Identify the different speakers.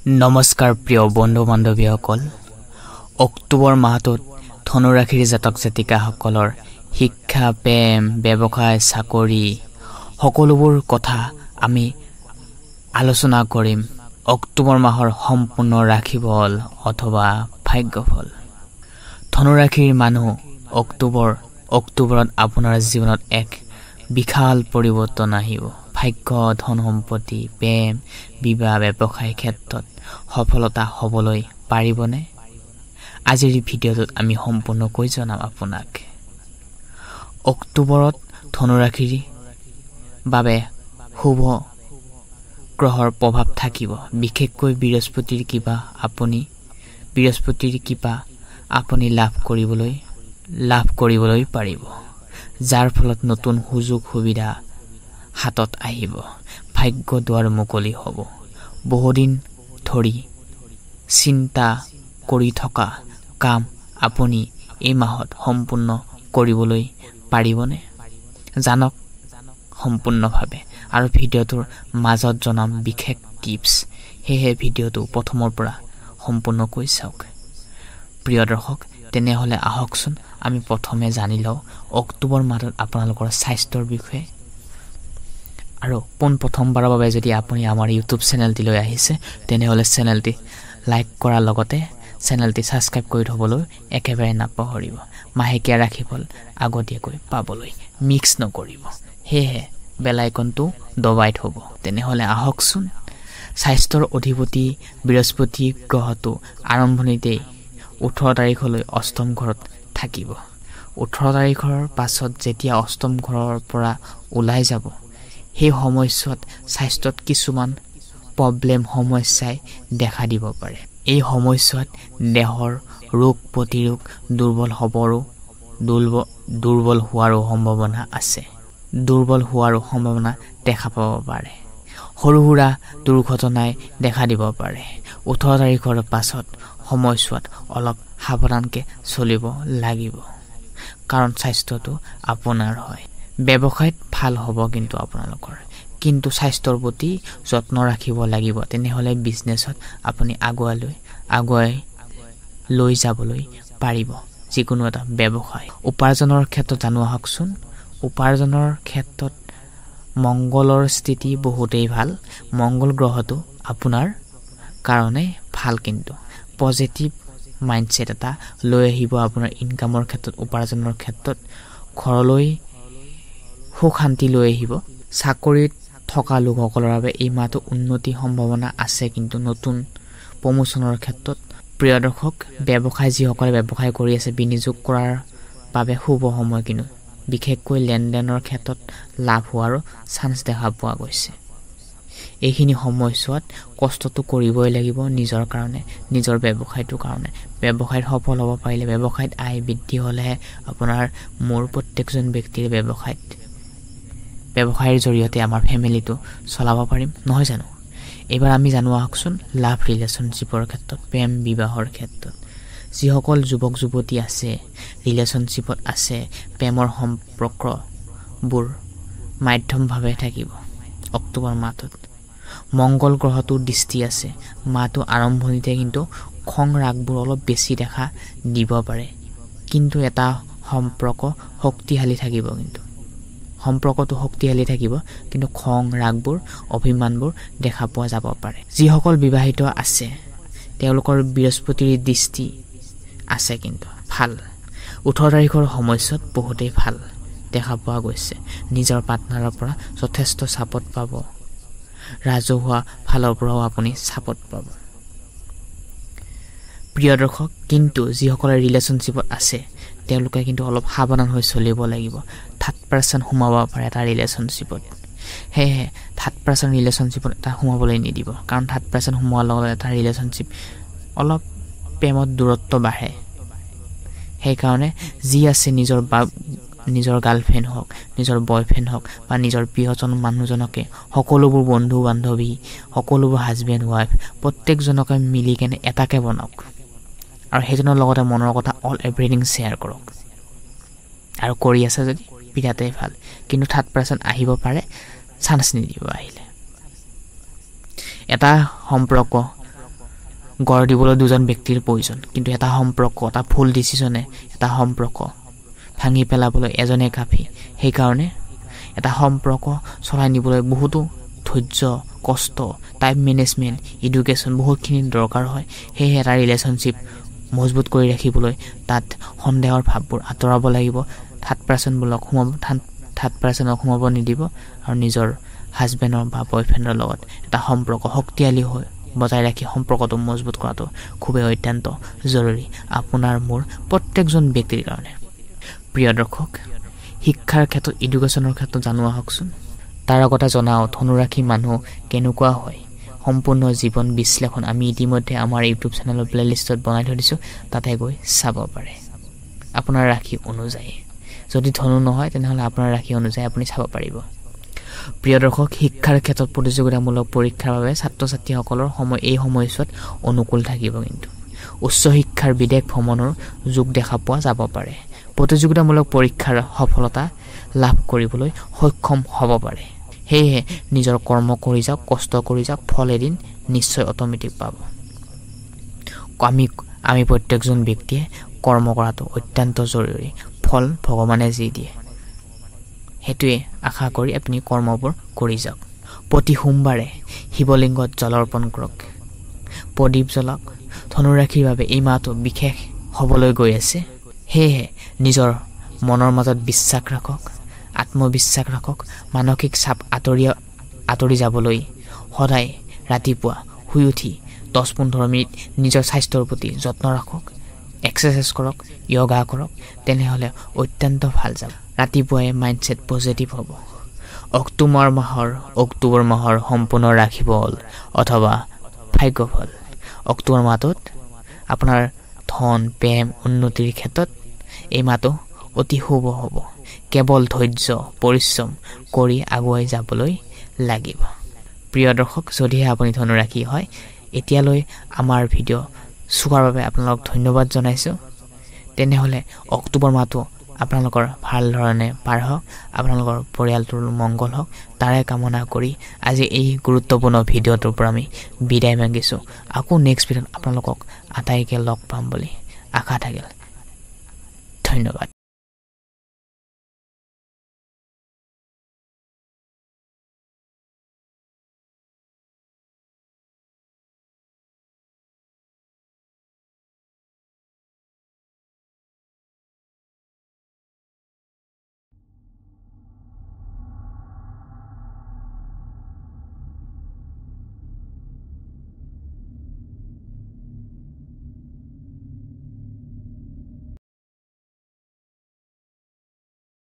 Speaker 1: নমস্কাৰ প্ৰিয় বন্ধু বান্ধৱীসকল অক্টোবৰ মাহটোত ধনুৰাশিৰ জাতক জাতিকাসকলৰ শিক্ষা প্ৰেম ব্যৱসায় চাকৰি সকলোবোৰ কথা আমি আলোচনা কৰিম অক্টোবৰ মাহৰ সম্পূৰ্ণ ৰাশিফল অথবা ভাগ্যফল ধনুৰাশিৰ মানুহ অক্টোবৰত আপোনাৰ জীৱনত এক বিশাল পৰিৱৰ্তন আহিব ভাগ্য ধন সম্পত্তি প্ৰেম বিবাহ ব্যৱসায় ক্ষেত্ৰত সফলতা হ'বলৈ পাৰিবনে আজিৰ ভিডিঅ'টোত আমি সম্পূৰ্ণকৈ জনাম আপোনাক অক্টোবৰত ধনুৰাশিৰ বাবে শুভ গ্ৰহৰ প্ৰভাৱ থাকিব বিশেষকৈ বৃহস্পতিৰ কৃপা আপুনি লাভ কৰিবলৈ পাৰিব যাৰ ফলত নতুন সুযোগ সুবিধা হাতত আহিব ভাগ্য দুৱাৰ মুকলি হ'ব বহুদিন ধৰি চিন্তা কৰি থকা কাম আপুনি এই মাহত সম্পূৰ্ণ কৰিবলৈ পাৰিবনে জানক সম্পূৰ্ণভাৱে আৰু ভিডিঅ'টোৰ মাজত জনাম বিশেষ টিপছ হেহে ভিডিঅ'টো প্ৰথমৰ পৰা সম্পূৰ্ণকৈ চাওক প্ৰিয় দৰ্শক তেনেহলে আহকচোন আমি প্ৰথমে জানি লওঁ অক্টোবৰ মাহত আপোনালোকৰ স্বাস্থ্যৰ বিষয়ে আৰু প্ৰথমবাৰৰ বাবে যদি আপুনি আমাৰ ইউটিউব চেনেলটিলৈ আহিছে তেনেহলে চেনেলটি লাইক কৰাৰ লগতে চেনেলটি সাবস্ক্ৰাইব কৰি থবলৈ একেবাৰে নাপাহৰিব মাহেকীয়া ৰাশিফল আগতীয়াকৈ পাবলৈ মিক্স নকৰিব হেহে বেল আইকনটো দবাই থব তেনেহলে আহকচোন স্বাস্থ্যৰ অধিপতি বৃহস্পতি গ্ৰহটো আৰম্ভণিতে 18 তাৰিখলৈ অষ্টম ঘৰত থাকিব 18 তাৰিখৰ পাছত যেতিয়া অষ্টম ঘৰৰ পৰা ওলাই যাব সেই সময়ছোৱাত স্বাস্থ্যত কিছুমান প্ৰব্লেম সমস্যাই দেখা দিব পাৰে এই সময়ছোৱাত দেহৰ ৰোগ প্ৰতিৰোধ দুৰ্বল হোৱাৰো সম্ভাৱনা দেখা পাব পাৰে সৰু সুৰা দুৰ্ঘটনাই দেখা দিব পাৰে 18 তাৰিখৰ পাছত সময়ছোৱাত অলপ সাৱধানকে চলিব লাগিব কাৰণ স্বাস্থ্যটো আপোনাৰ হয় ব্যৱসায়ত ভাল হ'ব কিন্তু স্বাস্থ্যৰ প্ৰতি যত্ন ৰাখিব লাগিব তেনেহলে বিজনেছত আপুনি আগুৱাই লৈ যাবলৈ পাৰিব যিকোনো এটা ব্যৱসায় উপাৰ্জনৰ ক্ষেত্ৰত জানো আহকচোন উপাৰ্জনৰ ক্ষেত্ৰত মংগলৰ স্থিতি বহুতেই ভাল মংগল গ্ৰহটো আপোনাৰ কাৰণে ভাল কিন্তু পজিটিভ মাইন্ডসেট এটা লৈ আহিব আপোনাৰ ইনকামৰ ক্ষেত্ৰত উপাৰ্জনৰ ক্ষেত্ৰত ঘৰলৈ সুখ শান্তি লৈ আহিব চাকৰিত থকা লোকসকলৰ বাবে এই মাহটো উন্নতি সম্ভাৱনা আছে কিন্তু নতুন প্ৰমোচনৰ ক্ষেত্ৰত প্ৰিয় দৰ্শক ব্যৱসায় যিসকলে ব্যৱসায় কৰি আছে বিনিয়োগ কৰাৰ বাবে শুভ সময় কিন্তু বিশেষকৈ লেনদেনৰ ক্ষেত্ৰত লাভ হোৱাৰ চান্স দেখা পোৱা গৈছে এইখিনি সময়ছোৱাত কষ্টটো কৰিবই লাগিব নিজৰ কাৰণে নিজৰ ব্যৱসায়টোৰ কাৰণে ব্যৱসায়ত সফল হ'ব পাৰিলে ব্যৱসায়ত আয় বৃদ্ধি হ'লেহে আপোনাৰ মোৰ প্ৰত্যেকজন ব্যক্তিৰ ব্যৱসায়ৰ জৰিয়তে আমাৰ ফেমিলিটো চলাব পাৰিম নহয় জানো এবাৰ আমি জানো আহকচোন লাভ ৰিলেশনশ্বিপৰ ক্ষেত্ৰত প্ৰেম বিবাহৰ ক্ষেত্ৰত যিসকল যুৱক যুৱতী আছে ৰিলেশনশ্বিপত আছে প্ৰেমৰ সম্পৰ্কবোৰ মাধ্যমভাৱে থাকিব অক্টোবৰ মাহত মংগল গ্ৰহটোৰ দৃষ্টি আছে মাহটো আৰম্ভণিতে কিন্তু খং ৰাগবোৰ অলপ বেছি দেখা দিব পাৰে কিন্তু এটা সম্পৰ্কটো শক্তিশালী থাকিব কিন্তু খং ৰাগবোৰ অভিমানবোৰ দেখা পোৱা যাব পাৰে যিসকল বিবাহিত আছে তেওঁলোকৰ বৃহস্পতিৰ দৃষ্টি আছে কিন্তু ভাল 18 তাৰিখৰ সময়ছোৱাত বহুতেই ভাল দেখা পোৱা গৈছে নিজৰ পাৰ্টনাৰৰ পৰা যথেষ্ট সাপোৰ্ট পাব ৰাজহুৱা ফালৰ পৰাও আপুনি সাপোৰ্ট পাব প্ৰিয় দৰ্শক কিন্তু যিসকলে ৰিলেশনশ্বিপত আছে তেওঁলোকে কিন্তু অলপ সাৱধান হৈ চলিব লাগিব থাৰ্ড পাৰসন সোমাব পাৰে এটা ৰিলেশনশ্বিপত হেহে থাৰ্ড পাৰসন ৰিলেশনশ্বিপত এটা সোমাবলৈ নিদিব কাৰণ থাৰ্ড পাৰসন সোমোৱাৰ লগত এটা ৰিলেশনশ্বিপ অলপ প্ৰেমত দূৰত্ব বাঢ়ে সেই কাৰণে যি আছে নিজৰ গাৰ্লফ্ৰেণ্ড হওক নিজৰ বয়ফ্ৰেণ্ড হওক বা নিজৰ প্ৰিয়জন মানুহজনকে সকলোবোৰ বন্ধু বান্ধৱী সকলোবোৰ হাজবেণ্ড ওয়াইফ প্ৰত্যেকজনকে মিলি কেনে এটাকে বনাওক আৰু সেইজনৰ লগতে মনৰ কথা অল এভৰিথিং শেয়াৰ কৰক আৰু কৰি আছে যদি বিৰাটেই ভাল কিন্তু থাৰ্ড পাৰসন আহিব পাৰে চান্স নিদিব আহিলে এটা সম্পৰ্ক গঢ় দিবলৈ দুজন ব্যক্তিৰ প্ৰয়োজন, কিন্তু এটা সম্পৰ্ক, এটা ভুল ডিচিশ্যনে এটা সম্পৰ্ক ভাঙি পেলাবলৈ এজনে কাফি। সেইকাৰণে এটা সম্পৰ্ক চলাই নিবলৈ বহুতো ধৈৰ্য, কষ্ট, টাইম মেনেজমেণ্ট, এডুকেশ্যন বহুতখিনি দৰকাৰ হয়। সেয়েহে এটা ৰিলেশ্যনশ্বিপ মজবুত কৰি ৰাখিবলৈ তাত সন্দেহৰ ভাৱবোৰ আঁতৰাব লাগিব। থাৰ্ড পাৰ্চনক সোমাব নিদিব আৰু নিজৰ হাজবেণ্ডৰ বা বয়ফ্ৰেণ্ডৰ লগত এটা সম্পৰ্ক শক্তিশালী হৈ বজাই ৰাখি সম্পৰ্কটো মজবুত কৰাটো খুবেই অত্যন্ত জৰুৰী আপোনাৰ মোৰ প্ৰত্যেকজন ব্যক্তিৰ কাৰণে। প্ৰিয় দৰ্শক, শিক্ষাৰ ক্ষেত্ৰত, এডুকেশ্যনৰ ক্ষেত্ৰত জানো আহকচোন। তাৰ আগতে জনাওঁ ধনুৰাশি মানুহ কেনেকুৱা হয়, সম্পূৰ্ণ জীৱন বিশ্লেষণ আমি ইতিমধ্যে আমাৰ ইউটিউব চেনেলৰ প্লেলিষ্টত বনাই থৈ দিছোঁ, তাতে গৈ চাব পাৰে আপোনাৰ ৰাশি অনুযায়ী। যদি ধনু নহয় তেনেহ'লে আপোনাৰ ৰাশি অনুযায়ী আপুনি চাব পাৰিব। প্ৰিয় দৰ্শক, শিক্ষাৰ ক্ষেত্ৰত প্ৰতিযোগিতামূলক পৰীক্ষাৰ বাবে ছাত্ৰ ছাত্ৰীসকলৰ এই সময়ছোৱাত অনুকূল থাকিব। কিন্তু উচ্চ শিক্ষাৰ বিদেশ ভ্ৰমণৰ যোগ দেখা পোৱা যাব পাৰে। প্ৰতিযোগিতামূলক পৰীক্ষাৰ সফলতা লাভ কৰিবলৈ সক্ষম হ'ব পাৰে। সেয়েহে নিজৰ কৰ্ম কৰি যাওক, কষ্ট কৰি যাওক, ফল এদিন নিশ্চয় অট'মেটিক পাব। আমি প্ৰত্যেকজন ব্যক্তিয়ে কৰ্ম কৰাটো অত্যন্ত জৰুৰী। ফল ভগৱানে যি দিয়ে সেইটোৱে আশা কৰি আপুনি কৰ্মবোৰ কৰি যাওক। প্ৰতি সোমবাৰে শিৱলিংগত জল অৰ্পণ কৰক, প্ৰদীপ জ্বলাওক। ধনুৰাশিৰ বাবে এই মাহটো বিশেষ হ'বলৈ গৈ আছে। সেয়েহে নিজৰ মনৰ মাজত বিশ্বাস ৰাখক, আত্মবিশ্বাস ৰাখক। মানসিক চাপ আঁতৰি যাবলৈ সদায় ৰাতিপুৱা শুই উঠি 10-15 মিনিট নিজৰ স্বাস্থ্যৰ প্ৰতি যত্ন ৰাখক, এক্সাৰচাইজ কৰক, য়োগা কৰক, তেনেহ'লে অত্যন্ত ভাল যাব। ৰাতিপুৱাই মাইণ্ডছেট পজিটিভ হ'ব। অক্টোবৰ মাহৰ সম্পূৰ্ণ ৰাশিফল অথবা ভাগ্যফল। অক্টোবৰ মাহটোত আপোনাৰ ধন, প্ৰেম, উন্নতিৰ ক্ষেত্ৰত এই মাহটো অতি শুভ হ'ব। কেৱল ধৈৰ্য, পৰিশ্ৰম কৰি আগুৱাই যাবলৈ লাগিব। প্ৰিয় দৰ্শক, যদিহে আপুনি ধনুৰাশি হয়, এতিয়ালৈ আমাৰ ভিডিঅ' চোৱাৰ বাবে আপোনালোক ধন্যবাদ জনাইছোঁ। তেনেহ'লে অক্টোবৰ মাহটো আপোনালোকৰ ভাল ধৰণে পাৰ হওক, আপোনালোকৰ পৰিয়ালটোৰ মংগল হওক, তাৰে কামনা কৰি আজি এই গুৰুত্বপূৰ্ণ ভিডিঅ'টোৰ পৰা আমি বিদায় মাগিছোঁ। আকৌ নেক্সট ভিডিঅ'ত আপোনালোকক আটাইকে লগ পাম বুলি আশা থাকিল। ধন্যবাদ।